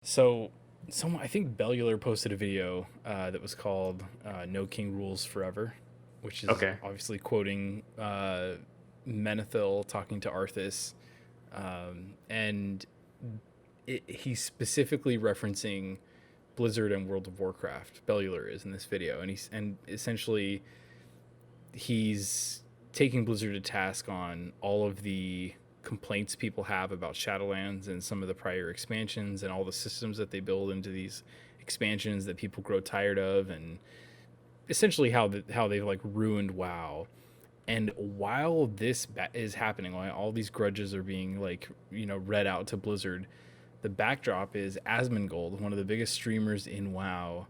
So, I think Bellular posted a video that was called "No King Rules Forever," which is Okay. obviously quoting Menethil talking to Arthas, and he's specifically referencing Blizzard and World of Warcraft. Bellular is in this video, and essentially he's taking Blizzard to task on all of the complaints people have about Shadowlands and some of the prior expansions and all the systems that they build into these expansions that people grow tired of, and essentially how they've like ruined WoW. And while this is happening, while all these grudges are being like read out to Blizzard, the backdrop is Asmongold, one of the biggest streamers in WoW,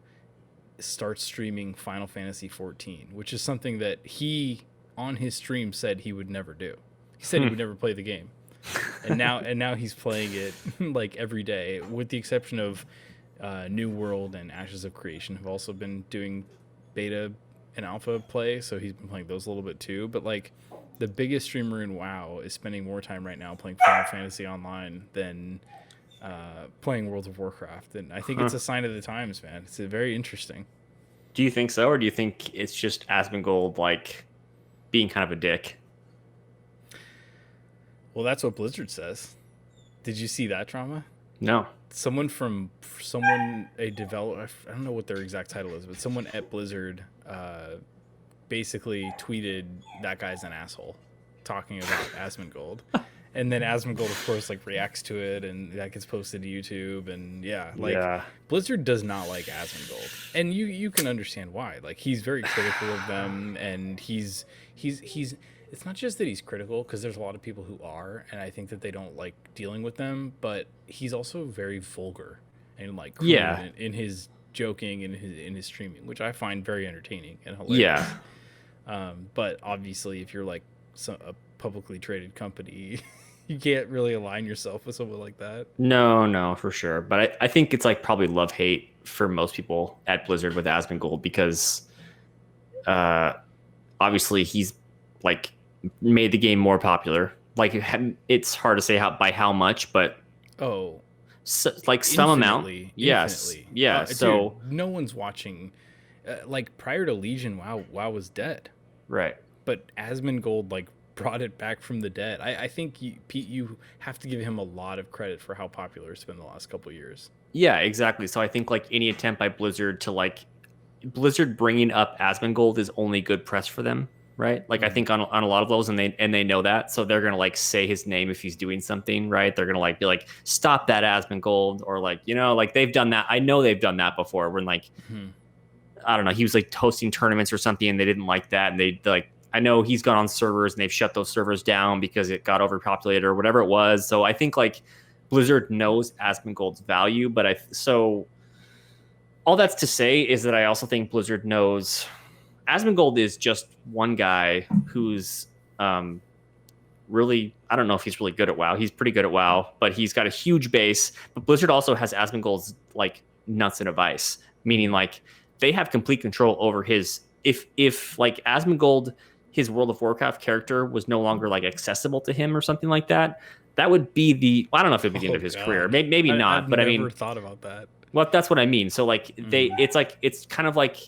starts streaming Final Fantasy 14, which is something that he on his stream said he would never do. He said he would never play the game. And now he's playing it like every day, with the exception of New World and Ashes of Creation have also been doing beta and alpha play, so he's been playing those a little bit too. But like the biggest streamer in WoW is spending more time right now playing Final Fantasy Online than playing World of Warcraft, and I think it's a sign of the times, man. It's very interesting. Do you think so, or do you think it's just Asmongold like being kind of a dick? Well, that's what Blizzard says. Did you see that drama? No. Someone a developer, I don't know what their exact title is, but someone at Blizzard basically tweeted that guy's an asshole, talking about Asmongold. And then Asmongold, of course, like reacts to it, and that gets posted to YouTube. And Yeah. Blizzard does not like Asmongold, and you can understand why. Like he's very critical of them, and he's. It's not just that he's critical, because there's a lot of people who are, and I think that they don't like dealing with them. But he's also very vulgar and like crude Yeah. in his joking and in his streaming, which I find very entertaining and hilarious. Yeah. But obviously, if you're like a publicly traded company, you can't really align yourself with someone like that. No, for sure. But I think it's like probably love hate for most people at Blizzard with Asmongold because uh obviously he's like made the game more popular. Like it's hard to say by how much, but Oh, like some amount. infinitely, Yes. infinitely. Yeah. So Dude, no one's watching. Like prior to Legion, WoW was dead, right. but Asmongold like brought it back from the dead. I think Pete, you have to give him a lot of credit for how popular it's been the last couple of years. Yeah, exactly. So I think like any attempt by Blizzard to like Blizzard bringing up Asmongold is only good press for them, right? Like I think on a lot of those, and they know that, so they're gonna like say his name if he's doing something, right? They're gonna like be like, stop that Asmongold, or like like they've done that. I know they've done that before when like I don't know, he was like hosting tournaments or something, and they didn't like that, and they like. I know he's gone on servers and they've shut those servers down because it got overpopulated or whatever it was. So I think like Blizzard knows Asmongold's value, but so all that's to say is that I also think Blizzard knows Asmongold is just one guy who's really, I don't know if he's really good at WoW. He's pretty good at WoW, but he's got a huge base. But Blizzard also has Asmongold's like nuts in a vice, meaning like they have complete control over his. If like Asmongold, his World of Warcraft character was no longer like accessible to him or something like that, that would be I don't know if it'd be the end Oh of his career. God, Maybe I've not, but I never mean, thought about that. well, that's what I mean. So like it's kind of like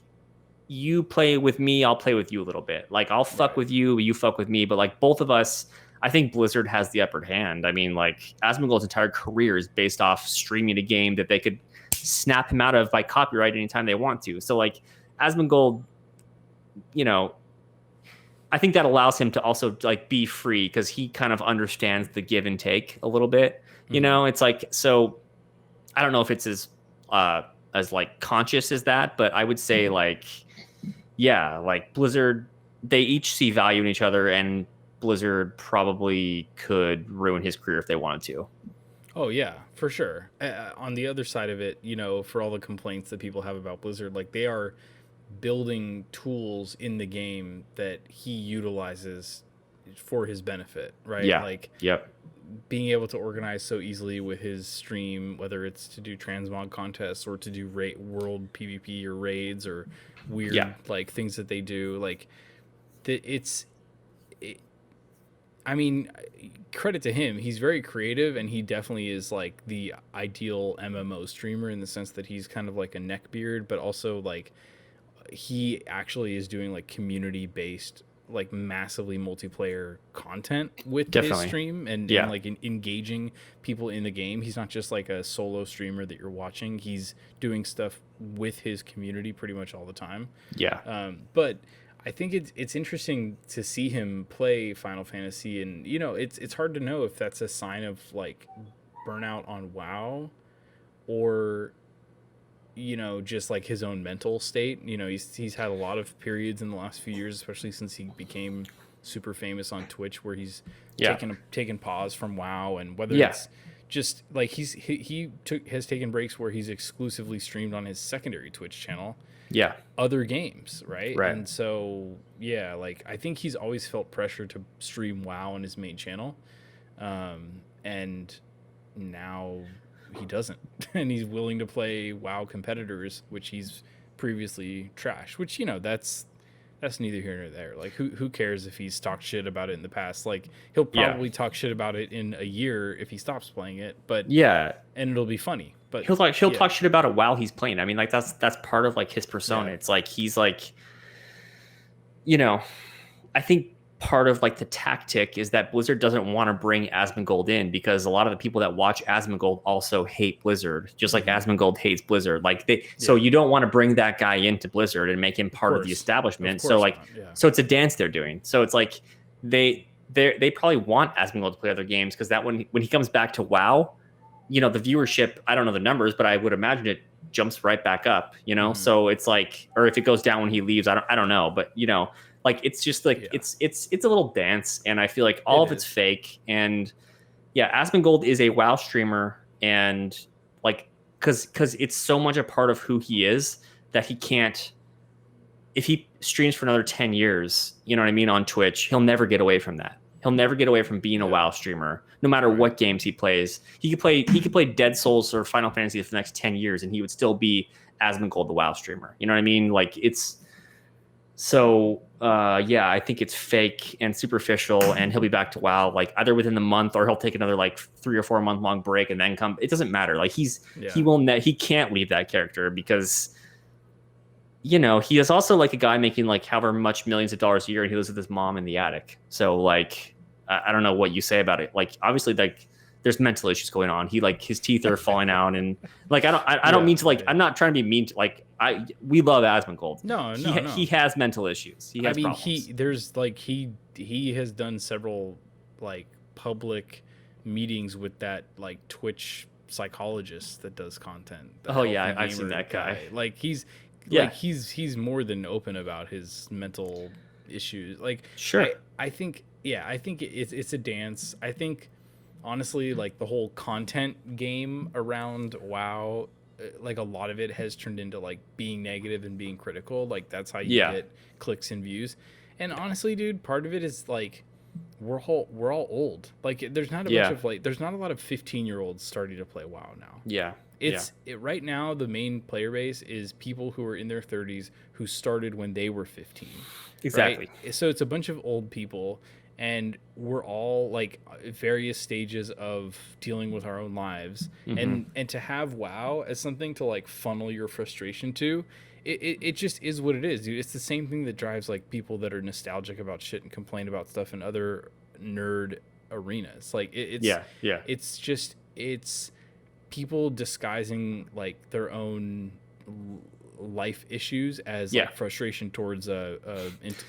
you play with me, I'll play with you a little bit. Like I'll fuck with you, you fuck with me, but like both of us, I think Blizzard has the upper hand. I mean, like Asmongold's entire career is based off streaming a game that they could snap him out of by copyright anytime they want to. So like Asmongold, I think that allows him to also like be free because he kind of understands the give and take a little bit. It's like, so I don't know if it's as like conscious as that, but I would say like, yeah, like Blizzard, they each see value in each other, and Blizzard probably could ruin his career if they wanted to. Oh yeah, for sure. On the other side of it, for all the complaints that people have about Blizzard, like they are building tools in the game that he utilizes for his benefit, right? Yeah. Like Yep. being able to organize so easily with his stream, whether it's to do transmog contests or to do world PvP or raids or weird like things that they do, like it's I mean, credit to him. He's very creative, and he definitely is like the ideal MMO streamer in the sense that he's kind of like a neckbeard, but also like he actually is doing like community based, like massively multiplayer content with his stream and like engaging people in the game. He's not just like a solo streamer that you're watching. He's doing stuff with his community pretty much all the time. But I think it's interesting to see him play Final Fantasy, and you know, it's hard to know if that's a sign of like burnout on WoW, or you know, just like his own mental state. You know, he's had a lot of periods in the last few years, especially since he became super famous on Twitch, where he's taken pause from WoW, and whether it's just like he has taken breaks where he's exclusively streamed on his secondary Twitch channel other games, right? And so like I think he's always felt pressure to stream WoW on his main channel, and now he doesn't, and he's willing to play WoW competitors, which he's previously trashed, which, you know, that's neither here nor there. Like who cares if he's talked shit about it in the past? Like he'll probably talk shit about it in a year if he stops playing it, but and it'll be funny. But he'll talk shit about it while he's playing. I mean, like that's part of like his persona. It's like he's like, you know, I think part of like the tactic is that Blizzard doesn't want to bring Asmongold in because a lot of the people that watch Asmongold also hate Blizzard, just like Asmongold hates Blizzard. Like so you don't want to bring that guy into Blizzard and make him part of the establishment. So like, so it's a dance they're doing. So it's like they probably want Asmongold to play other games because that when he comes back to WoW, you know, the viewership, I don't know the numbers, but I would imagine it jumps right back up, you know? So it's like, or if it goes down when he leaves, I don't know, but you know, like it's just like it's a little dance, and I feel like all of it's fake. And Asmongold is a WoW streamer, and like because it's so much a part of who he is that he can't. If he streams for another 10 years, you know what I mean, on Twitch, he'll never get away from that. He'll never get away from being a WoW streamer, no matter what games he plays. He could play Dead Souls or Final Fantasy for the next 10 years, and he would still be Asmongold, the WoW streamer. You know what I mean? Like it's so. I think it's fake and superficial, and he'll be back to WoW like either within the month, or he'll take another like 3 or 4 month long break and then come. It doesn't matter. Like he can't leave that character because, you know, he is also like a guy making like however much millions of dollars a year, and he lives with his mom in the attic. So like, I don't know what you say about it. Like obviously like there's mental issues going on. He like his teeth are falling out, and like I don't mean to like I'm not trying to be mean to like we love Asmongold. No. He has mental issues. He has problems. He has done several like public meetings with that like Twitch psychologist that does content. I've seen that guy. Like he's more than open about his mental issues. Like I think it's a dance. I think honestly, like the whole content game around WoW, like a lot of it has turned into like being negative and being critical. Like that's how you get clicks and views. And honestly, dude, part of it is like we're all old. Like there's not a bunch of there's not a lot of 15-year-olds starting to play WoW now. Right now the main player base is people who are in their 30s who started when they were 15. Exactly. Right? So it's a bunch of old people, and we're all like at various stages of dealing with our own lives, and to have WoW as something to like funnel your frustration to, it just is what it is, dude. It's the same thing that drives like people that are nostalgic about shit and complain about stuff in other nerd arenas. Like it's people disguising like their own life issues as like frustration towards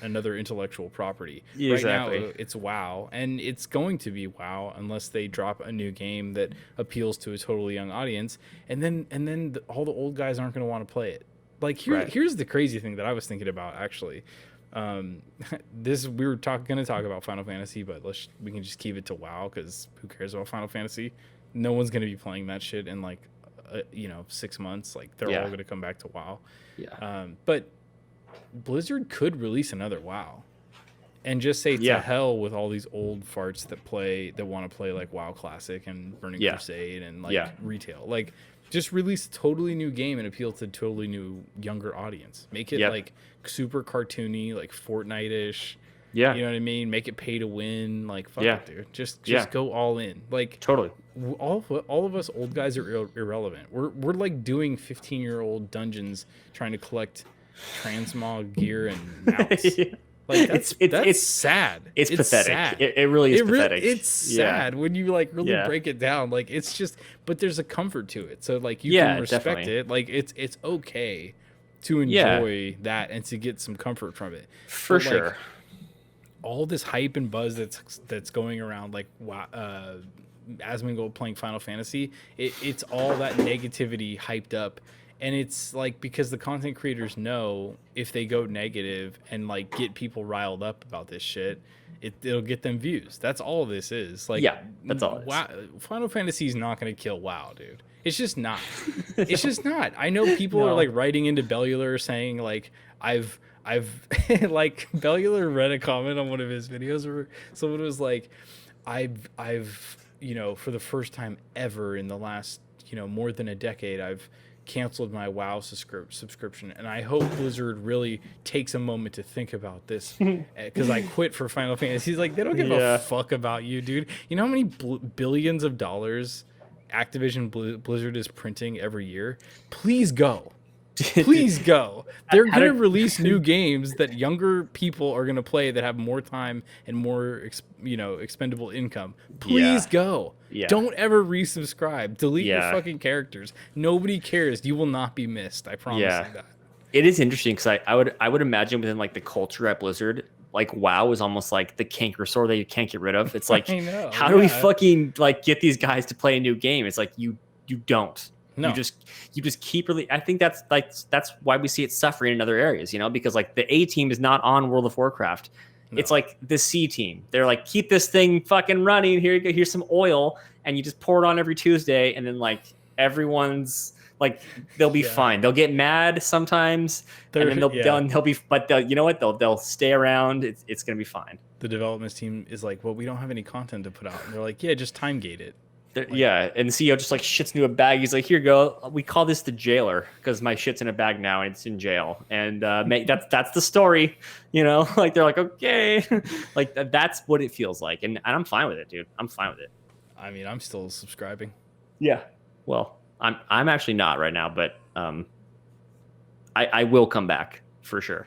another intellectual property. Right now it's WoW, and it's going to be WoW unless they drop a new game that appeals to a totally young audience, and then all the old guys aren't going to want to play it. Like here's the crazy thing that I was thinking about actually. We were going to talk about Final Fantasy, but we can just keep it to WoW because who cares about Final Fantasy? No one's going to be playing that shit in like 6 months. Like they're all going to come back to WoW. But Blizzard could release another WoW and just say to hell with all these old farts that want to play like WoW Classic and Burning Crusade and like retail. Like just release a totally new game and appeal to a totally new younger audience. Make it like super cartoony, like Fortnite-ish. Yeah. You know what I mean? Make it pay to win. Like, fuck Yeah. it, dude. Just Yeah. go all in. Like, Totally. all of us old guys are irrelevant. We're like doing 15-year-old dungeons trying to collect transmog gear and mounts. Like that's sad. It's pathetic. Sad. It really is pathetic. It's sad when you like really Yeah. break it down. Like it's just, but there's a comfort to it. So like you Yeah, can respect definitely. it. Like it's okay to enjoy that and to get some comfort from it. For But, like, sure. all this hype and buzz that's going around, like Asmongold playing Final Fantasy, it's all that negativity hyped up. And it's like, because the content creators know if they go negative and like get people riled up about this shit, it'll get them views. That's all this is. Like, Yeah, that's all it is. WoW, Final Fantasy is not going to kill WoW, dude. It's just not. It's just not. I know people are like writing into Bellular saying like, I've like Bellular read a comment on one of his videos where someone was like, I've you know, for the first time ever in the last, you know, more than a decade, I've canceled my WoW subscription, and I hope Blizzard really takes a moment to think about this, because I quit for Final Fantasy. He's like, they don't give a fuck about you, dude. You know how many billions of dollars Activision Blizzard is printing every year? Please go. Please go. They're going to release new games that younger people are going to play that have more time and more, expendable income. Please go. Yeah. Don't ever resubscribe. Delete your fucking characters. Nobody cares. You will not be missed. I promise you that. It is interesting because I would imagine within like the culture at Blizzard, like WoW is almost like the canker sore that you can't get rid of. It's like, how do we fucking like get these guys to play a new game? It's like you don't. No. You just keep really. I think that's why we see it suffering in other areas, you know, because like the A team is not on World of Warcraft. No. It's like the C team. They're like, keep this thing fucking running. Here you go. Here's some oil, and you just pour it on every Tuesday, and then like everyone's like, they'll be fine. They'll get mad sometimes, and then they'll be, but you know what? They'll stay around. It's gonna be fine. The development team is like, well, we don't have any content to put out, and they're like, yeah, just time gate it. And the CEO just like shits into a bag. He's like, "Here you go. We call this the jailer because my shit's in a bag now and it's in jail." And that's the story, you know. Like they're like, "Okay," like that's what it feels like, and I'm fine with it, dude. I'm fine with it. I mean, I'm still subscribing. Yeah. Well, I'm actually not right now, but I will come back for sure.